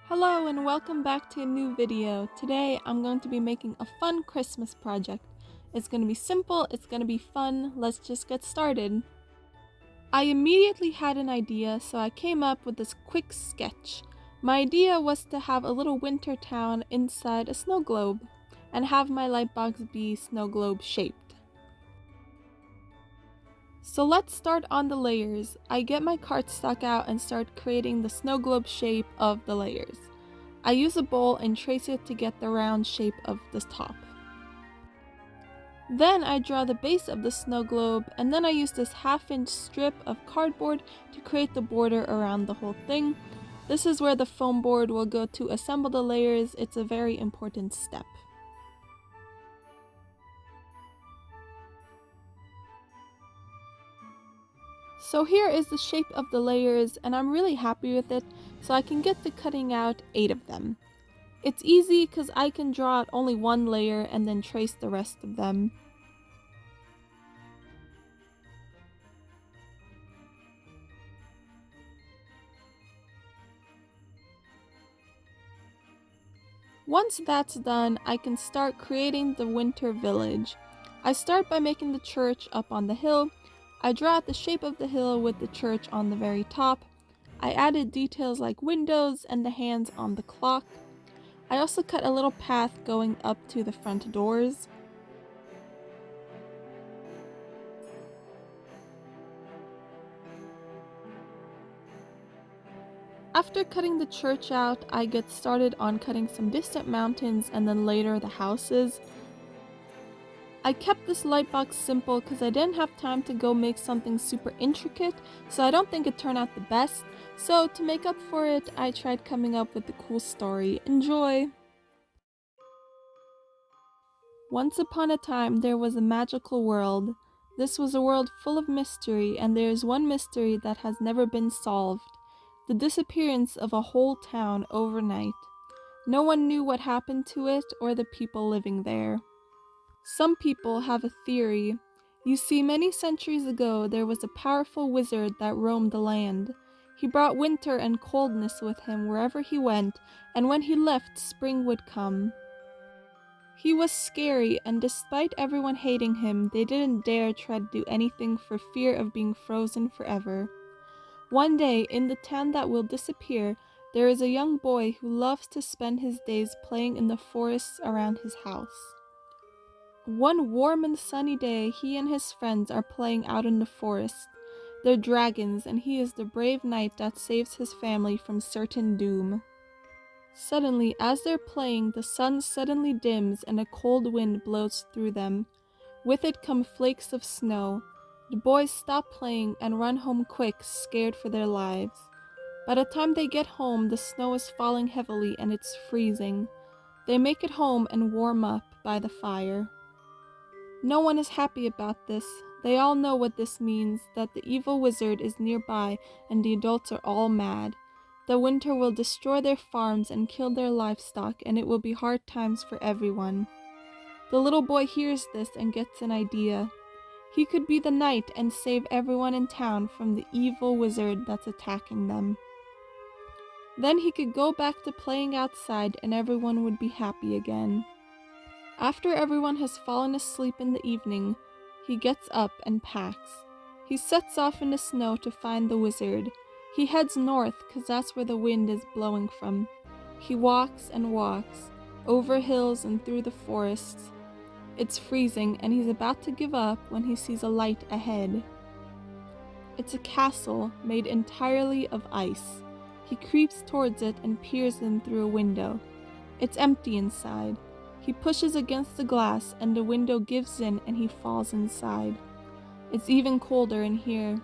Hello and welcome back to a new video. Today I'm going to be making a fun Christmas project. It's going to be simple, it's going to be fun, let's just get started. I immediately had an idea, so I came up with this quick sketch. My idea was to have a little winter town inside a snow globe, and have my lightbox be snow globe shaped. So let's start on the layers. I get my cardstock out and start creating the snow globe shape of the layers. I use a bowl and trace it to get the round shape of the top. Then I draw the base of the snow globe, and then I use this half-inch strip of cardboard to create the border around the whole thing. This is where the foam board will go to assemble the layers. It's a very important step. So here is the shape of the layers, and I'm really happy with it, so I can get to cutting out 8 of them. It's easy because I can draw out only one layer and then trace the rest of them. Once that's done, I can start creating the winter village. I start by making the church up on the hill. I draw out the shape of the hill with the church on the very top. I added details like windows and the hands on the clock. I also cut a little path going up to the front doors. After cutting the church out, I get started on cutting some distant mountains and then later the houses. I kept this lightbox simple because I didn't have time to go make something super intricate, so I don't think it turned out the best. So to make up for it, I tried coming up with a cool story. Enjoy! Once upon a time, there was a magical world. This was a world full of mystery, and there is one mystery that has never been solved: the disappearance of a whole town overnight. No one knew what happened to it or the people living there. Some people have a theory. You see, many centuries ago, there was a powerful wizard that roamed the land. He brought winter and coldness with him wherever he went, and when he left, spring would come. He was scary, and despite everyone hating him, they didn't dare try to do anything for fear of being frozen forever. One day, in the town that will disappear, there is a young boy who loves to spend his days playing in the forests around his house. One warm and sunny day, he and his friends are playing out in the forest. They're dragons, and he is the brave knight that saves his family from certain doom. Suddenly, as they're playing, the sun suddenly dims and a cold wind blows through them. With it come flakes of snow. The boys stop playing and run home quick, scared for their lives. By the time they get home, the snow is falling heavily and it's freezing. They make it home and warm up by the fire. No one is happy about this. They all know what this means, that the evil wizard is nearby and the adults are all mad. The winter will destroy their farms and kill their livestock, and it will be hard times for everyone. The little boy hears this and gets an idea. He could be the knight and save everyone in town from the evil wizard that's attacking them. Then he could go back to playing outside and everyone would be happy again. After everyone has fallen asleep in the evening, he gets up and packs. He sets off in the snow to find the wizard. He heads north because that's where the wind is blowing from. He walks and walks, over hills and through the forests. It's freezing and he's about to give up when he sees a light ahead. It's a castle made entirely of ice. He creeps towards it and peers in through a window. It's empty inside. He pushes against the glass and the window gives in and he falls inside. It's even colder in here.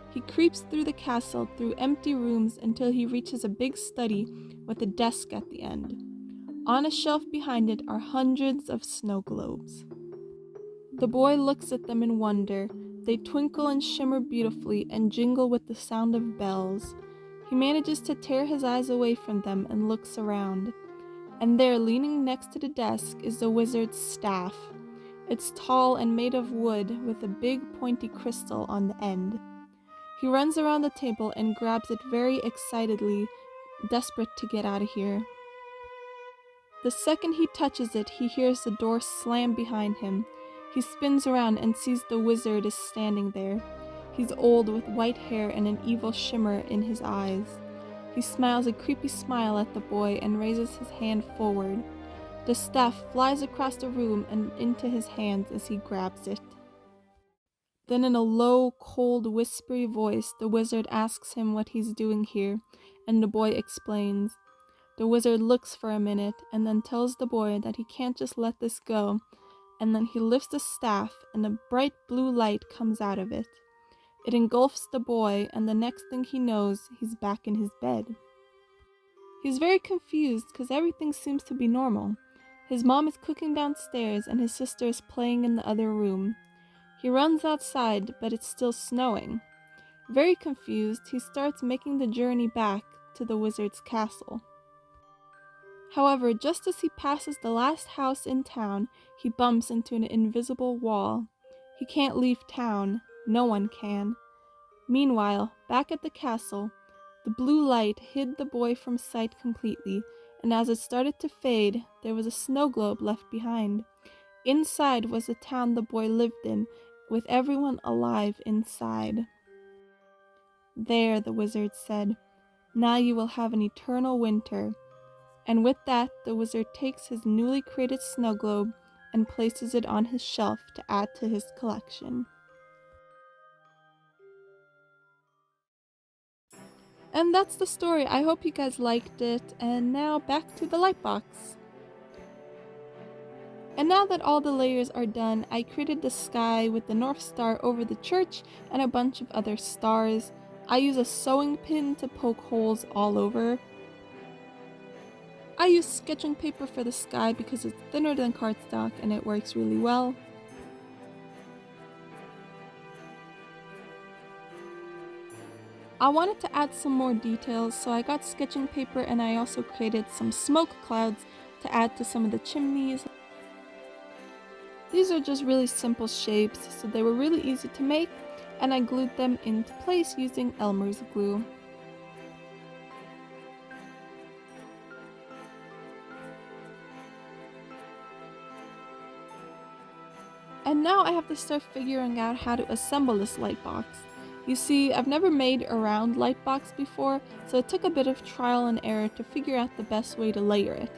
He creeps through the castle through empty rooms until he reaches a big study with a desk at the end. On a shelf behind it are hundreds of snow globes. The boy looks at them in wonder. They twinkle and shimmer beautifully and jingle with the sound of bells. He manages to tear his eyes away from them and looks around. And there, leaning next to the desk, is the wizard's staff. It's tall and made of wood with a big pointy crystal on the end. He runs around the table and grabs it very excitedly, desperate to get out of here. The second he touches it, he hears the door slam behind him. He spins around and sees the wizard is standing there. He's old with white hair and an evil shimmer in his eyes. He smiles a creepy smile at the boy and raises his hand forward. The staff flies across the room and into his hands as he grabs it. Then in a low, cold, whispery voice, the wizard asks him what he's doing here, and the boy explains. The wizard looks for a minute and then tells the boy that he can't just let this go, and then he lifts the staff and a bright blue light comes out of it. It engulfs the boy, and the next thing he knows, he's back in his bed. He's very confused because everything seems to be normal. His mom is cooking downstairs and his sister is playing in the other room. He runs outside, but it's still snowing. Very confused, he starts making the journey back to the wizard's castle. However, just as he passes the last house in town, he bumps into an invisible wall. He can't leave town. No one can. Meanwhile, back at the castle, the blue light hid the boy from sight completely, and as it started to fade, there was a snow globe left behind. Inside was the town the boy lived in, with everyone alive inside. There, the wizard said, now you will have an eternal winter. And with that, the wizard takes his newly created snow globe and places it on his shelf to add to his collection. And that's the story. I hope you guys liked it. And now back to the Lightbox. And now that all the layers are done, I created the sky with the North Star over the church and a bunch of other stars. I use a sewing pin to poke holes all over. I use sketching paper for the sky because it's thinner than cardstock and it works really well. I wanted to add some more details, so I got sketching paper and I also created some smoke clouds to add to some of the chimneys. These are just really simple shapes, so they were really easy to make, and I glued them into place using Elmer's glue. And now I have to start figuring out how to assemble this Lightbox. You see, I've never made a round Lightbox before, so it took a bit of trial and error to figure out the best way to layer it.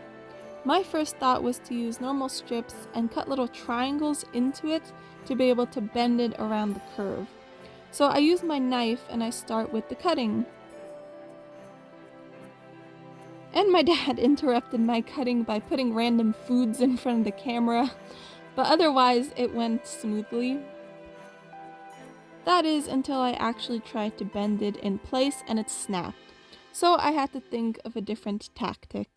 My first thought was to use normal strips and cut little triangles into it to be able to bend it around the curve. So I use my knife and I start with the cutting. And my dad interrupted my cutting by putting random foods in front of the camera, but otherwise it went smoothly. That is until I actually tried to bend it in place and it snapped. So I had to think of a different tactic.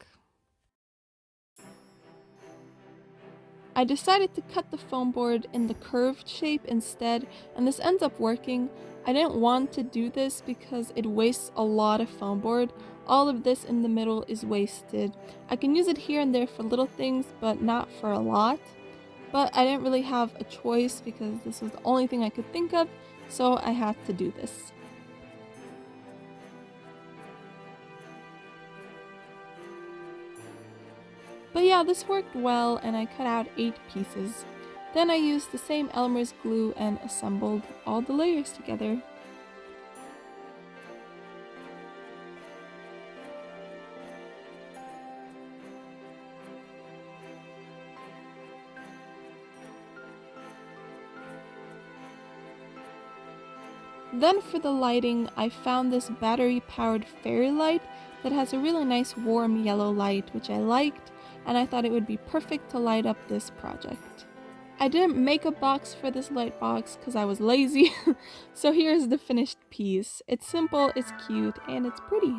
I decided to cut the foam board in the curved shape instead, and this ends up working. I didn't want to do this because it wastes a lot of foam board. All of this in the middle is wasted. I can use it here and there for little things, but not for a lot. But I didn't really have a choice because this was the only thing I could think of, so I had to do this. But yeah, this worked well and I cut out 8 pieces. Then I used the same Elmer's glue and assembled all the layers together. Then for the lighting, I found this battery-powered fairy light that has a really nice warm yellow light, which I liked, and I thought it would be perfect to light up this project. I didn't make a box for this light box because I was lazy, so here's the finished piece. It's simple, it's cute, and it's pretty.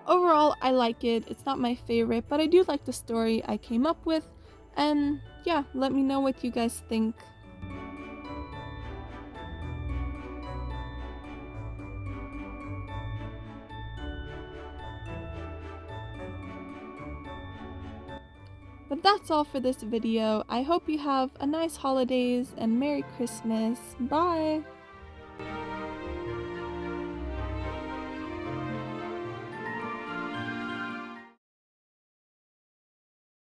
Overall, I like it. It's not my favorite, but I do like the story I came up with, and yeah, let me know what you guys think. But that's all for this video. I hope you have a nice holidays and Merry Christmas. Bye!